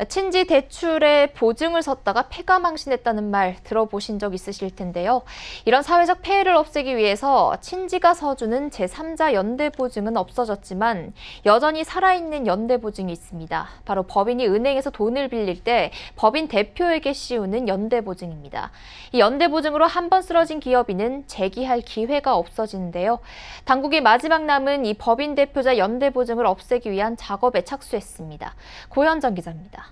친지 대출에 보증을 섰다가 폐가망신했다는 말 들어보신 적 있으실 텐데요. 이런 사회적 폐해를 없애기 위해서 친지가 서주는 제3자 연대보증은 없어졌지만 여전히 살아있는 연대보증이 있습니다. 바로 법인이 은행에서 돈을 빌릴 때 법인 대표에게 씌우는 연대보증입니다. 이 연대보증으로 한 번 쓰러진 기업인은 재기할 기회가 없어지는데요. 당국이 마지막 남은 이 법인 대표자 연대보증을 없애기 위한 작업에 착수했습니다. 고현정 기자입니다.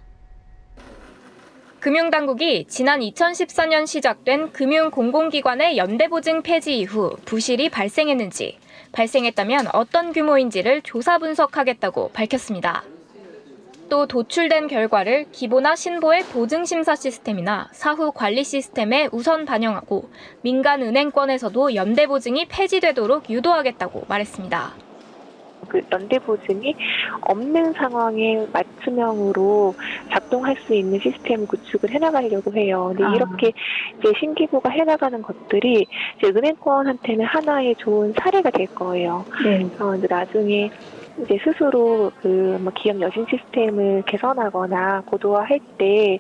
금융당국이 지난 2014년 시작된 금융공공기관의 연대보증 폐지 이후 부실이 발생했는지, 발생했다면 어떤 규모인지를 조사 분석하겠다고 밝혔습니다. 또 도출된 결과를 기보나 신보의 보증심사 시스템이나 사후 관리 시스템에 우선 반영하고 민간 은행권에서도 연대보증이 폐지되도록 유도하겠다고 말했습니다. 그 연대보증이 없는 상황에 맞춤형으로 작동할 수 있는 시스템을 구축을 해나가려고 해요. 근데 이렇게 이제 신기부가 해나가는 것들이 이제 은행권한테는 하나의 좋은 사례가 될 거예요. 그래서 이제 나중에 이제 스스로 그 기업 여신 시스템을 개선하거나 고도화할 때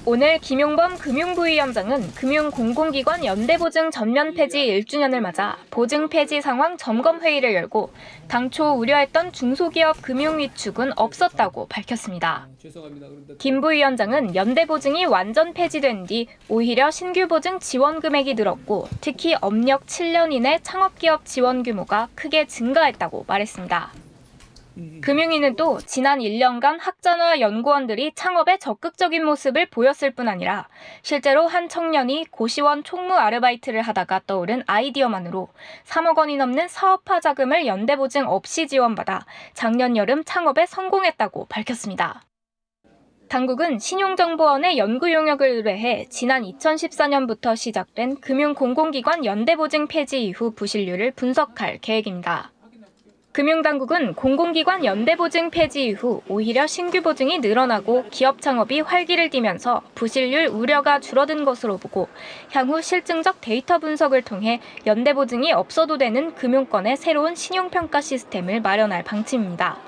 오늘 김용범 금융부위원장은 금융공공기관 연대보증 전면 폐지 1주년을 맞아 보증 폐지 상황 점검 회의를 열고 당초 우려했던 중소기업 금융위축은 없었다고 밝혔습니다. 김 부위원장은 연대보증이 완전 폐지된 뒤 오히려 신규 보증 지원 금액이 늘었고 특히 업력 7년 이내 창업기업 지원 규모가 크게 증가했다고 말했습니다. 금융위는 또 지난 1년간 학자나 연구원들이 창업에 적극적인 모습을 보였을 뿐 아니라 실제로 한 청년이 고시원 총무 아르바이트를 하다가 떠오른 아이디어만으로 3억 원이 넘는 사업화 자금을 연대보증 없이 지원받아 작년 여름 창업에 성공했다고 밝혔습니다. 당국은 신용정보원의 연구 용역을 의뢰해 지난 2014년부터 시작된 금융공공기관 연대보증 폐지 이후 부실률을 분석할 계획입니다. 금융당국은 공공기관 연대보증 폐지 이후 오히려 신규 보증이 늘어나고 기업 창업이 활기를 띠면서 부실률 우려가 줄어든 것으로 보고 향후 실증적 데이터 분석을 통해 연대보증이 없어도 되는 금융권의 새로운 신용평가 시스템을 마련할 방침입니다.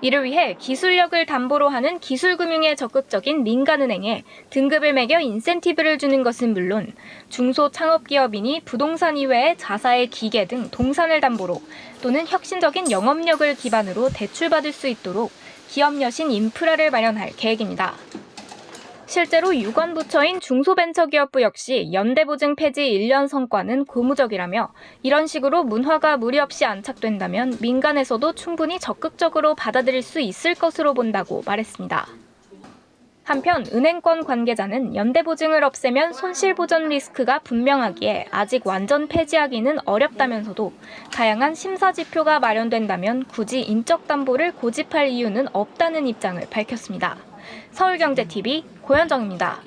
이를 위해 기술력을 담보로 하는 기술금융에 적극적인 민간은행에 등급을 매겨 인센티브를 주는 것은 물론 중소창업기업인이 부동산 이외의 자사의 기계 등 동산을 담보로 또는 혁신적인 영업력을 기반으로 대출받을 수 있도록 기업 여신 인프라를 마련할 계획입니다. 실제로 유관부처인 중소벤처기업부 역시 연대보증 폐지 1년 성과는 고무적이라며 이런 식으로 문화가 무리 없이 안착된다면 민간에서도 충분히 적극적으로 받아들일 수 있을 것으로 본다고 말했습니다. 한편 은행권 관계자는 연대보증을 없애면 손실보전 리스크가 분명하기에 아직 완전 폐지하기는 어렵다면서도 다양한 심사지표가 마련된다면 굳이 인적담보를 고집할 이유는 없다는 입장을 밝혔습니다. 서울경제TV 고현정입니다.